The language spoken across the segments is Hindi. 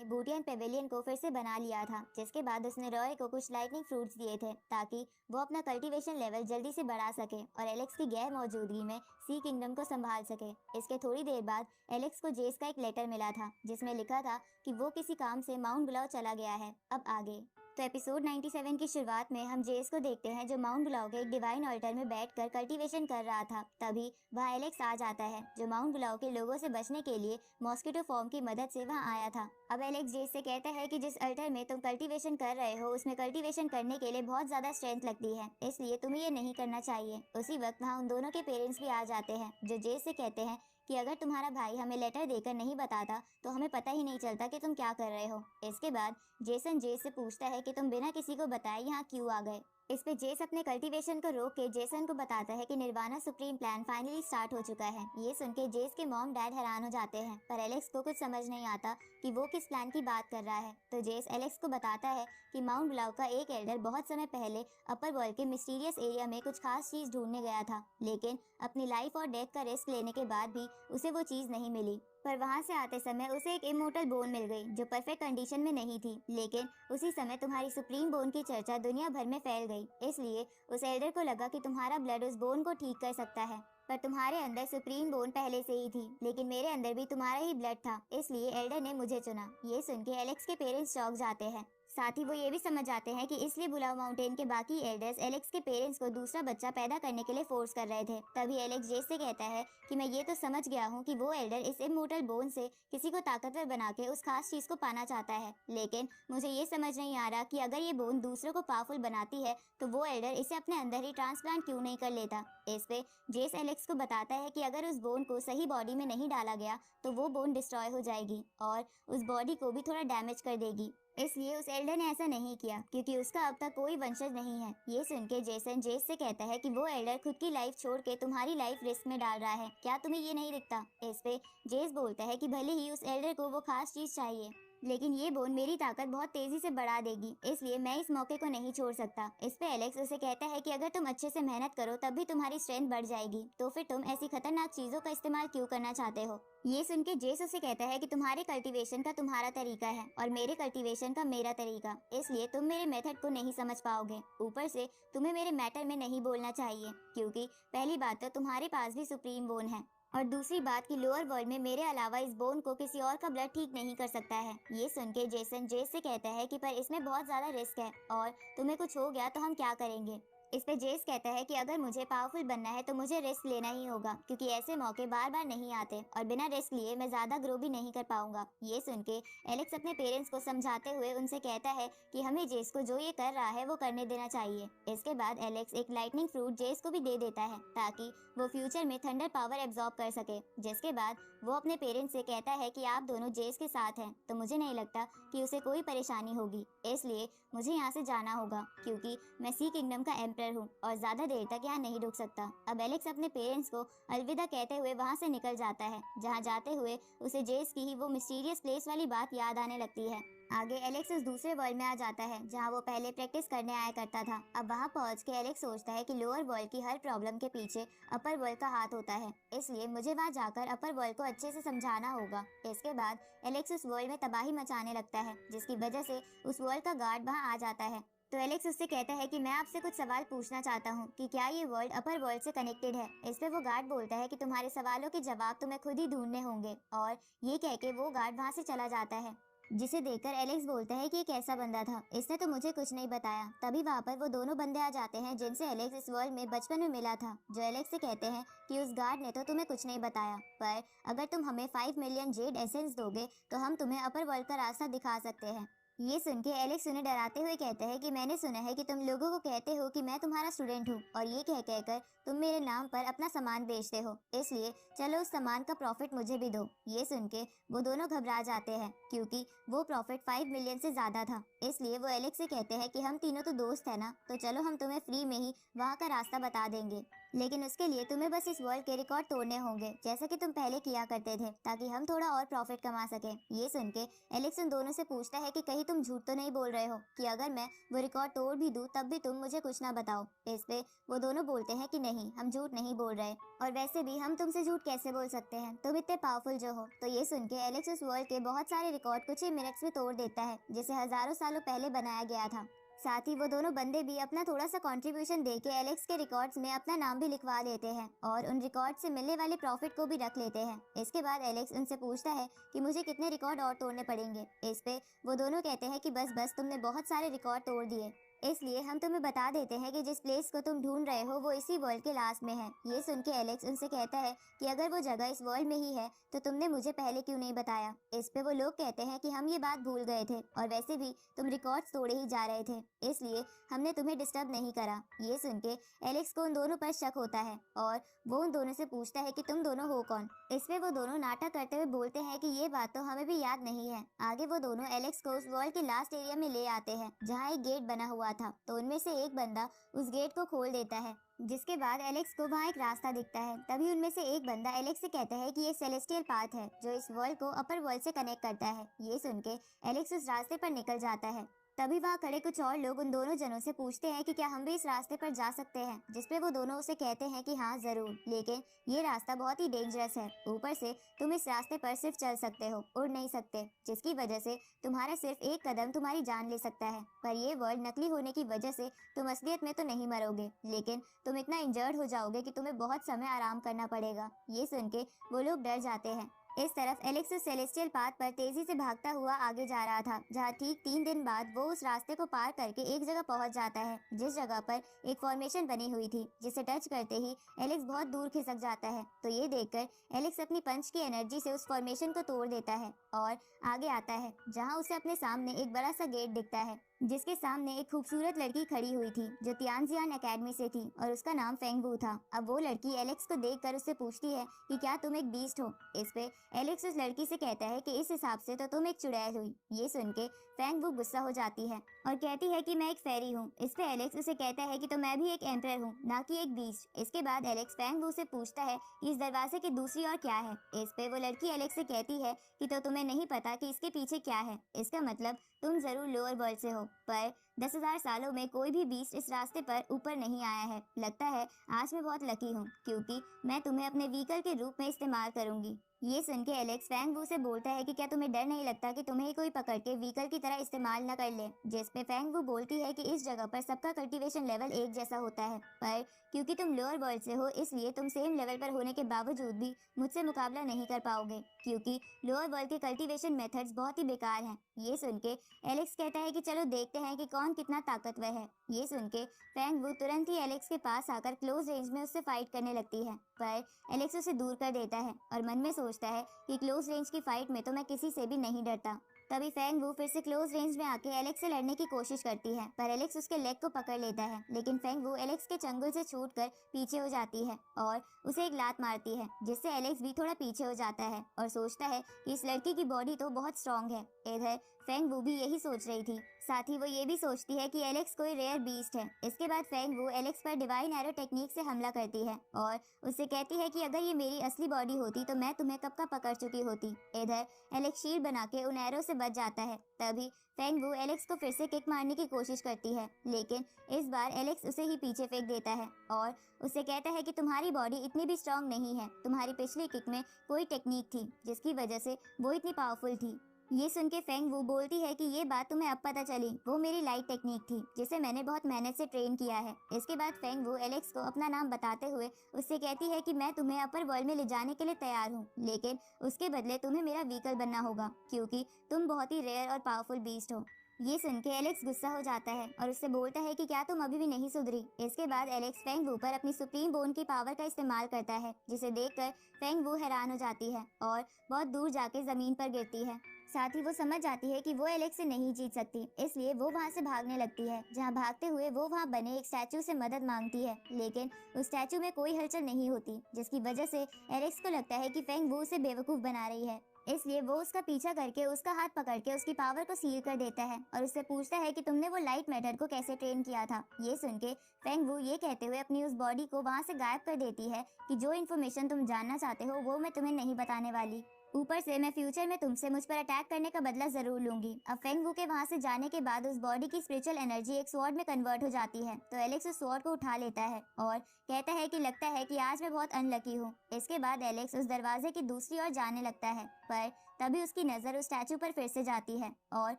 ने बूटियन पेविलियन को फिर से बना लिया था, जिसके बाद उसने रॉय को कुछ लाइटनिंग फ्रूट्स दिए थे ताकि वो अपना कल्टीवेशन लेवल जल्दी से बढ़ा सके और एलेक्स की गैर मौजूदगी में सी किंगडम को संभाल सके। इसके थोड़ी देर बाद एलेक्स को जेस का एक लेटर मिला था जिसमें लिखा था कि वो किसी काम से माउंट बुलाओ चला गया है। अब आगे तो एपिसोड 97 की शुरुआत में हम जेस को देखते हैं जो माउंट बुलाओ के एक डिवाइन ऑल्टर में बैठकर कल्टीवेशन कर रहा था। तभी वहाँ एलेक्स आ जाता है जो माउंट बुलाओ के लोगों से बचने के लिए मॉस्किटो फॉर्म की मदद से वहाँ आया था। अब एलेक्स जेस से कहता है कि जिस अल्टर में तुम कल्टीवेशन कर रहे हो उसमें कल्टीवेशन करने के लिए बहुत ज्यादा स्ट्रेंथ लगती है, इसलिए तुम्हें ये नहीं करना चाहिए। उसी वक्त वहाँ उन दोनों के पेरेंट्स भी आ जाते हैं जो जेस से कहते हैं कि अगर तुम्हारा भाई हमें लेटर देकर नहीं बताता तो हमें पता ही नहीं चलता कि तुम क्या कर रहे हो। इसके बाद जेसन जेस से पूछता है कि तुम बिना किसी को बताए यहाँ क्यों आ गए। इस पे जेस अपने कल्टीवेशन को रोक के जेसन को बताता है कि nirvana supreme plan finally start हो चुका है। ये सुन के जेस के मॉम डैड हैरान हो जाते हैं, पर एलेक्स को कुछ समझ नहीं आता कि वो किस प्लान की बात कर रहा है। तो जेस एलेक्स को बताता है कि माउंट बुलाओ का एक एल्डर बहुत समय पहले अपर वर्ल्ड के मिस्टीरियस एरिया में कुछ खास चीज ढूंढने गया था, लेकिन अपनी लाइफ और डेथ का रिस्क लेने के बाद भी उसे वो चीज नहीं मिली। पर वहां से आते समय उसे एक इमोर्टल बोन मिल गई जो परफेक्ट कंडीशन में नहीं थी, लेकिन उसी समय तुम्हारी सुप्रीम बोन की चर्चा दुनिया भर में फैल गई। इसलिए उस एल्डर को लगा कि तुम्हारा ब्लड उस बोन को ठीक कर सकता है। पर तुम्हारे अंदर सुप्रीम बोन पहले से ही थी, लेकिन मेरे अंदर भी तुम्हारा ही ब्लड था, इसलिए एल्डर ने मुझे चुना। ये सुन के एलेक्स के पेरेंट्स चौंक जाते हैं। साथ ही वो ये भी समझ जाते हैं कि इसलिए बुलाओ माउंटेन के बाकी एल्डर्स एलेक्स के पेरेंट्स को दूसरा बच्चा पैदा करने के लिए फोर्स कर रहे थे। तभी एलेक्स जेस से कहता है कि मैं ये तो समझ गया हूँ कि वो एल्डर इस इमोर्टल बोन से किसी को ताकतवर बना के उस खास चीज को पाना चाहता है, लेकिन मुझे ये समझ नहीं आ रहा कि अगर ये बोन दूसरों को पावरफुल बनाती है तो वो एल्डर इसे अपने अंदर ही ट्रांसप्लांट क्यों नहीं कर लेता। इस पे जेस एलेक्स को बताता है कि अगर उस बोन को सही बॉडी में नहीं डाला गया तो वो बोन डिस्ट्रॉय हो जाएगी और उस बॉडी को भी थोड़ा डैमेज कर देगी। इसलिए उस एल्डर ने ऐसा नहीं किया क्योंकि उसका अब तक कोई वंशज नहीं है। ये सुन के जेसन जेस से कहता है कि वो एल्डर खुद की लाइफ छोड़ के तुम्हारी लाइफ रिस्क में डाल रहा है, क्या तुम्हें ये नहीं दिखता। इस पे जेस बोलता है कि भले ही उस एल्डर को वो खास चीज चाहिए, लेकिन ये बोन मेरी ताकत बहुत तेजी से बढ़ा देगी, इसलिए मैं इस मौके को नहीं छोड़ सकता। इस पे एलेक्स उसे कहता है कि अगर तुम अच्छे से मेहनत करो तब भी तुम्हारी स्ट्रेंथ बढ़ जाएगी, तो फिर तुम ऐसी खतरनाक चीजों का इस्तेमाल क्यों करना चाहते हो। ये सुन के जेस उसे कहता है कि तुम्हारे कल्टीवेशन का तुम्हारा तरीका है और मेरे कल्टीवेशन का मेरा तरीका, इसलिए तुम मेरे मेथड को नहीं समझ पाओगे। ऊपर से तुम्हें मेरे मैटर में नहीं बोलना चाहिए क्योंकि पहली बात तो तुम्हारे पास भी सुप्रीम बोन है और दूसरी बात कि लोअर वर्ल्ड में मेरे अलावा इस बोन को किसी और का ब्लड ठीक नहीं कर सकता है। ये सुन के जेसन जेस से कहता है कि पर इसमें बहुत ज्यादा रिस्क है और तुम्हें कुछ हो गया तो हम क्या करेंगे। इस पे जेस कहता है कि अगर मुझे पावरफुल बनना है तो मुझे रिस्क लेना ही होगा क्योंकि ऐसे मौके बार बार नहीं आते और बिना रिस्क लिए मैं ज्यादा ग्रो भी नहीं कर पाऊंगा। ये सुन के एलेक्स अपने पेरेंट्स को समझाते हुए उनसे कहता है कि हमें जेस को जो ये कर रहा है वो करने देना चाहिए। इसके बाद एलेक्स एक लाइटनिंग फ्रूट जेस को भी दे देता है ताकि वो फ्यूचर में थंडर पावर एब्जॉर्ब कर सके। जिसके बाद वो अपने पेरेंट्स से कहता है कि आप दोनों जेस के साथ हैं तो मुझे नहीं लगता कि उसे कोई परेशानी होगी, इसलिए मुझे यहाँ से जाना होगा क्योंकि मैं सी किंगडम का हूँ और ज्यादा देर तक यहाँ नहीं रुक सकता। अब एलेक्स अपने पेरेंट्स को अलविदा कहते हुए वहाँ से निकल जाता है, जहाँ जाते हुए उसे जेस की ही वो मिस्टीरियस प्लेस वाली बात याद आने लगती है। आगे एलेक्स उस दूसरे वर्ल्ड में आ जाता है जहाँ वो पहले प्रैक्टिस करने आया करता था। अब वहाँ पहुँच के एलेक्स सोचता है कि लोअर वर्ल्ड की हर प्रॉब्लम के पीछे अपर वर्ल्ड का हाथ होता है, इसलिए मुझे वहाँ जाकर अपर वर्ल्ड को अच्छे से समझाना होगा। इसके बाद एलेक्स उस वर्ल्ड में तबाही मचाने लगता है, जिसकी वजह से उस वर्ल्ड का गार्ड वहाँ आ जाता है। तो एलेक्स उससे कहता है कि मैं आपसे कुछ सवाल पूछना चाहता हूँ कि क्या ये वर्ल्ड अपर वर्ल्ड से कनेक्टेड है। इस पे वो गार्ड बोलता है कि तुम्हारे सवालों के जवाब तुम्हें खुद ही ढूंढने होंगे और ये कह के वो गार्ड वहाँ से चला जाता है। जिसे देखकर एलेक्स बोलता है कि ये कैसा बंदा था, इसने तो मुझे कुछ नहीं बताया। तभी वहाँ पर वो दोनों बंदे आ जाते हैं जिनसे एलेक्स इस वर्ल्ड में बचपन में मिला था, जो एलेक्स से कहते हैं कि उस गार्ड ने तो तुम्हें कुछ नहीं बताया, पर अगर तुम हमें 5 मिलियन जेड एसेंस दोगे तो हम तुम्हें अपर वर्ल्ड का रास्ता दिखा सकते हैं। ये सुन के एलेक्स उन्हें डराते हुए कहता है कि मैंने सुना है कि तुम लोगों को कहते हो कि मैं तुम्हारा स्टूडेंट हूँ और ये कह कहकर तुम मेरे नाम पर अपना सामान बेचते हो, इसलिए चलो उस सामान का प्रॉफिट मुझे भी दो। ये सुन के वो दोनों घबरा जाते हैं क्योंकि वो प्रॉफिट 5 मिलियन से ज्यादा था, इसलिए वो एलेक्स से कहते हैं कि हम तीनों तो दोस्त है ना, तो चलो हम तुम्हें फ्री में ही वहाँ का रास्ता बता देंगे, लेकिन उसके लिए तुम्हें बस इस वर्ल्ड के रिकॉर्ड तोड़ने होंगे जैसा कि तुम पहले किया करते थे, ताकि हम थोड़ा और प्रॉफिट कमा सके। ये सुन के एलेक्स उन दोनों से पूछता है कि कहीं तुम झूठ तो नहीं बोल रहे हो कि अगर मैं वो रिकॉर्ड तोड़ भी दूं तब भी तुम मुझे कुछ ना बताओ। इस पे वो दोनों बोलते हैं कि नहीं, हम झूठ नहीं बोल रहे, और वैसे भी हम तुमसे झूठ कैसे बोल सकते हैं, तुम इतने पावरफुल जो हो। तो ये सुन के एलेक्स उस वर्ल्ड के बहुत सारे रिकॉर्ड कुछ ही मिनट्स में तोड़ देता है, जिसे हजारों सालों पहले बनाया गया था। साथ ही वो दोनों बंदे भी अपना थोड़ा सा कंट्रीब्यूशन दे के एलेक्स के रिकॉर्ड्स में अपना नाम भी लिखवा लेते हैं और उन रिकॉर्ड से मिलने वाले प्रॉफिट को भी रख लेते हैं। इसके बाद एलेक्स उनसे पूछता है कि मुझे कितने रिकॉर्ड और तोड़ने पड़ेंगे। इस पे वो दोनों कहते हैं कि बस बस तुमने बहुत सारे रिकॉर्ड तोड़ दिए, इसलिए हम तुम्हें बता देते हैं कि जिस प्लेस को तुम ढूंढ रहे हो वो इसी वर्ल्ड के लास्ट में है। ये सुन के एलेक्स उनसे कहता है कि अगर वो जगह इस वर्ल्ड में ही है तो तुमने मुझे पहले क्यों नहीं बताया। इस पे वो लोग कहते हैं कि हम ये बात भूल गए थे और वैसे भी तुम रिकॉर्ड्स तोड़े ही जा रहे थे, इसलिए हमने तुम्हें डिस्टर्ब नहीं करा। ये सुन के एलेक्स को उन दोनों पर शक होता है और वो उन दोनों से पूछता है कि तुम दोनों हो कौन। इसमें वो दोनों नाटक करते हुए बोलते हैं कि ये बात तो हमें भी याद नहीं है। आगे वो दोनों एलेक्स को उस वर्ल्ड के लास्ट एरिया में ले आते हैं जहाँ एक गेट बना हुआ था, तो उनमें से एक बंदा उस गेट को खोल देता है, जिसके बाद एलेक्स को वहाँ एक रास्ता दिखता है। तभी उनमें से एक बंदा एलेक्स से कहता है कि ये सेलेस्टियल पाथ है जो इस वर्ल्ड को अपर वर्ल्ड से कनेक्ट करता है। ये सुन के एलेक्स उस रास्ते पर निकल जाता है। तभी वहाँ खड़े कुछ और लोग उन दोनों जनों से पूछते हैं कि क्या हम भी इस रास्ते पर जा सकते हैं, जिसपे वो दोनों उसे कहते हैं कि हाँ जरूर, लेकिन ये रास्ता बहुत ही डेंजरस है। ऊपर से तुम इस रास्ते पर सिर्फ चल सकते हो, उड़ नहीं सकते, जिसकी वजह से तुम्हारा सिर्फ एक कदम तुम्हारी जान ले सकता है। पर ये वर्ल्ड नकली होने की वजह से तुम असलियत में तो नहीं मरोगे, लेकिन तुम इतना इंजर्ड हो जाओगे कि तुम्हें बहुत समय आराम करना पड़ेगा। ये सुन के वो लोग डर जाते हैं। इस तरफ एलेक्स उस सेलेस्टियल पाथ पर तेजी से भागता हुआ आगे जा रहा था, जहाँ ठीक 3 दिन बाद वो उस रास्ते को पार करके एक जगह पहुंच जाता है, जिस जगह पर एक फॉर्मेशन बनी हुई थी, जिसे टच करते ही एलेक्स बहुत दूर खिसक जाता है। तो ये देखकर एलेक्स अपनी पंच की एनर्जी से उस फॉर्मेशन को तोड़ देता है और आगे आता है, जहाँ उसे अपने सामने एक बड़ा सा गेट दिखता है, जिसके सामने एक खूबसूरत लड़की खड़ी हुई थी जो तियानजियान एकेडमी से थी और उसका नाम फेंगवू था। अब वो लड़की एलेक्स को देखकर उससे पूछती है कि क्या तुम एक बीस्ट हो। इस पे एलेक्स उस लड़की से कहता है कि इस हिसाब से तो तुम एक चुड़ैल हुई। ये सुन के फेंगवू गुस्सा हो जाती है और कहती है कि मैं एक फेरी हूँ। इस पे एलेक्स उसे कहता है कि तो मैं भी एक एम्परर हूँ, ना कि एक बीस्ट। इसके बाद एलेक्स फेंगवू से पूछता है कि इस दरवाजे की दूसरी ओर क्या है। इस पे वो लड़की एलेक्स से कहती है कि तो तुम्हें नहीं पता कि इसके पीछे क्या है, इसका मतलब तुम जरूर लोअर वर्ल्ड से हो, पर 10,000 सालों में कोई भी बीस्ट इस रास्ते पर ऊपर नहीं आया है। लगता है आज मैं बहुत लकी हूँ, क्योंकि मैं तुम्हें अपने व्हीकल के रूप में इस्तेमाल करूंगी। ये सुन के एलेक्स फेंगवू से बोलता है कि क्या तुम्हें डर नहीं लगता कि तुम्हें कोई पकड़ के व्हीकल की तरह इस्तेमाल न कर ले। जिस पे फेंगवू बोलती है कि इस जगह पर सबका कल्टीवेशन लेवल एक जैसा होता है, पर क्योंकि तुम लोअर वर्ल्ड से हो इसलिए तुम सेम लेवल पर होने के बावजूद भी मुझसे मुकाबला नहीं कर पाओगे, क्योंकि लोअर वर्ल्ड के कल्टीवेशन मेथड्स बहुत ही बेकार हैं। ये सुन के एलेक्स कहता है कि चलो देखते हैं कि कौन कितना ताकतवर है। ये सुन के फेंगवू तुरंत ही एलेक्स के पास आकर क्लोज रेंज में उससे फाइट करने लगती है, पर एलेक्स उसे दूर कर देता है और मन में सोचता है कि क्लोज रेंज की फाइट में तो मैं किसी से भी नहीं डरता। तभी फेंगवू फिर से क्लोज रेंज में आके एलेक्स से लड़ने की कोशिश करती है, पर एलेक्स उसके लेग को पकड़ लेता है, लेकिन फेंगवू एलेक्स के चंगुल से छूटकर पीछे हो जाती है और उसे एक लात मारती है, जिससे एलेक्स भी थोड़ा पीछे हो जाता है और सोचता है कि इस लड़की की बॉडी तो बहुत स्ट्रांग है। इधर फेंगवू भी यही सोच रही थी, साथ ही वो ये भी सोचती है कि एलेक्स कोई रेयर बीस्ट है। इसके बाद फेंगवू एलेक्स पर डिवाइन एरो टेक्निक से हमला करती है और उससे कहती है कि अगर ये मेरी असली बॉडी होती तो मैं तुम्हें कब का पकड़ चुकी होती। इधर एलेक्स शील्ड बना के उन एरो से बच जाता है। तभी फेंगवू एलेक्स को फिर से किक मारने की कोशिश करती है, लेकिन इस बार एलेक्स उसे ही पीछे फेंक देता है और उसे कहता है कि तुम्हारी बॉडी इतनी भी स्ट्रांग नहीं है, तुम्हारी पिछली किक में कोई टेक्निक थी जिसकी वजह से वो इतनी पावरफुल थी। ये सुन के फेंगवू बोलती है कि ये बात तुम्हें अब पता चली, वो मेरी लाइट टेक्निक थी जिसे मैंने बहुत मेहनत से ट्रेन किया है। इसके बाद फेंगवू एलेक्स को अपना नाम बताते हुए उससे कहती है कि मैं तुम्हें अपर वर्ल्ड में ले जाने के लिए तैयार हूँ, लेकिन उसके बदले तुम्हें मेरा व्हीकल बनना होगा, क्योंकि तुम बहुत ही रेयर और पावरफुल बीस्ट हो। ये सुन के एलेक्स गुस्सा हो जाता है और उससे बोलता है कि क्या तुम अभी भी नहीं सुधरी। इसके बाद एलेक्स फेंगवू पर अपनी सुप्रीम बोन की पावर का इस्तेमाल करता है, जिसे देखकर फेंगवू हैरान हो जाती है और बहुत दूर जाके जमीन पर गिरती है। साथ ही वो समझ जाती है कि वो एलेक्स से नहीं जीत सकती, इसलिए वो वहाँ से भागने लगती है, जहाँ भागते हुए वो वहाँ बने एक स्टैचू से मदद मांगती है, लेकिन उस स्टैचू में कोई हलचल नहीं होती, जिसकी वजह से एलेक्स को लगता है कि फेंगवू उसे बेवकूफ बना रही है। इसलिए वो उसका पीछा करके उसका हाथ पकड़ के उसकी पावर को सील कर देता है और उससे पूछता है कि तुमने वो लाइट मैटर को कैसे ट्रेन किया था। ये सुन के फेंगवू ये कहते हुए अपनी उस बॉडी को वहाँ से गायब कर देती है कि जो इन्फॉर्मेशन तुम जानना चाहते हो वो मैं तुम्हें नहीं बताने वाली। ऊपर से मैं फ्यूचर में तुमसे मुझ पर अटैक करने का बदला जरूर लूंगी। अब फेंग वू के वहां से जाने के बाद उस बॉडी की स्पिरिचुअल एनर्जी एक स्वॉर्ड में कन्वर्ट हो जाती है। तो एलेक्स उस स्वॉर्ड को उठा लेता है और कहता है कि लगता है कि आज मैं बहुत अनलकी हूँ। इसके बाद एलेक्स उस दरवाजे की दूसरी ओर जाने लगता है, पर तभी उसकी नजर उस स्टैचू पर फिर से जाती है और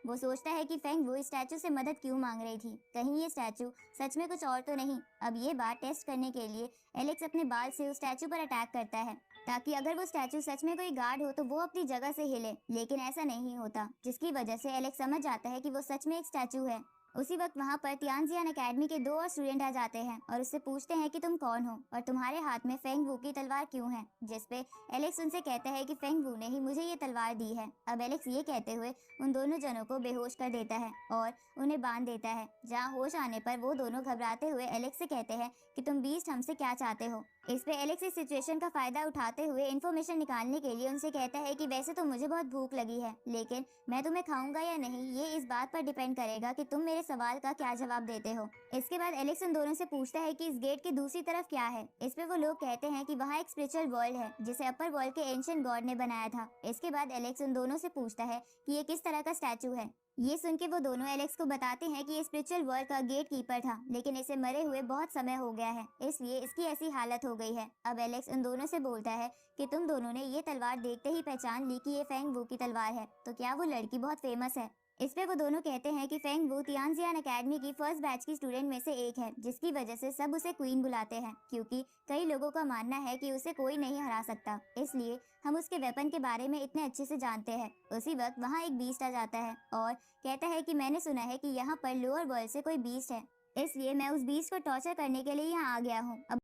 वो सोचता है कि फेंग वू इस स्टैचू से मदद क्यों मांग रही थी। कहीं ये स्टैचू सच में कुछ और तो नहीं। अब ये बात टेस्ट करने के लिए एलेक्स अपने बाल से उस स्टैचू पर अटैक करता है, ताकि अगर वो स्टैचू सच में कोई गार्ड हो तो वो अपनी जगह से हिले। लेकिन ऐसा नहीं होता, जिसकी वजह से एलेक्स समझ जाता है कि वो सच में एक स्टैचू है। उसी वक्त वहाँ पर तियानजियान एकेडमी के दो और स्टूडेंट आ जाते हैं और उससे पूछते हैं कि तुम कौन हो और तुम्हारे हाथ में फेंग वू की तलवार क्यों है। जिसपे एलेक्स उनसे कहता है कि फेंग वू ने ही मुझे ये तलवार दी है। अब एलेक्स ये कहते हुए उन दोनों जनों को बेहोश कर देता है और उन्हें बांध देता है, जहाँ होश आने पर वो दोनों घबराते हुए एलेक्स से कहते हैं कि तुम बीस्ट हमसे क्या चाहते हो। इस पे एलेक्स इस सिचुएशन का फायदा उठाते हुए इन्फॉर्मेशन निकालने के लिए उनसे कहता है कि वैसे तो मुझे बहुत भूख लगी है, लेकिन मैं तुम्हें खाऊंगा या नहीं ये इस बात पर डिपेंड करेगा कि तुम मेरे सवाल का क्या जवाब देते हो। इसके बाद एलेक्स उन दोनों से पूछता है कि इस गेट की दूसरी तरफ क्या है। इस पे वो लोग कहते हैं कि वहाँ एक स्पिरिचुअल वर्ल्ड है जिसे अपर वर्ल्ड के एंशिएंट गॉड ने बनाया था। इसके बाद एलेक्स उन दोनों से पूछता है कि ये किस तरह का स्टैचू है। ये सुन के वो दोनों एलेक्स को बताते हैं कि ये स्पिरिचुअल वर्ल्ड का गेट कीपर था, लेकिन इसे मरे हुए बहुत समय हो गया है, इसलिए इसकी ऐसी हालत हो गई है। अब एलेक्स उन दोनों से बोलता है कि तुम दोनों ने ये तलवार देखते ही पहचान ली कि ये फेंग वू की तलवार है, तो क्या वो लड़की बहुत फेमस है। इस पे वो दोनों कहते हैं कि फेंग वू तियानजियान एकेडमी की फर्स्ट बैच की स्टूडेंट में से एक है, जिसकी वजह से सब उसे क्वीन बुलाते हैं, क्योंकि कई लोगों का मानना है कि उसे कोई नहीं हरा सकता, इसलिए हम उसके वेपन के बारे में इतने अच्छे से जानते हैं। उसी वक्त वहाँ एक बीस्ट आ जाता है और कहता है कि मैंने सुना है कि यहाँ पर लोअर वर्ल्ड से कोई बीस्ट है, इसलिए मैं उस बीस्ट को टॉर्चर करने के लिए यहाँ आ गया हूँ। अब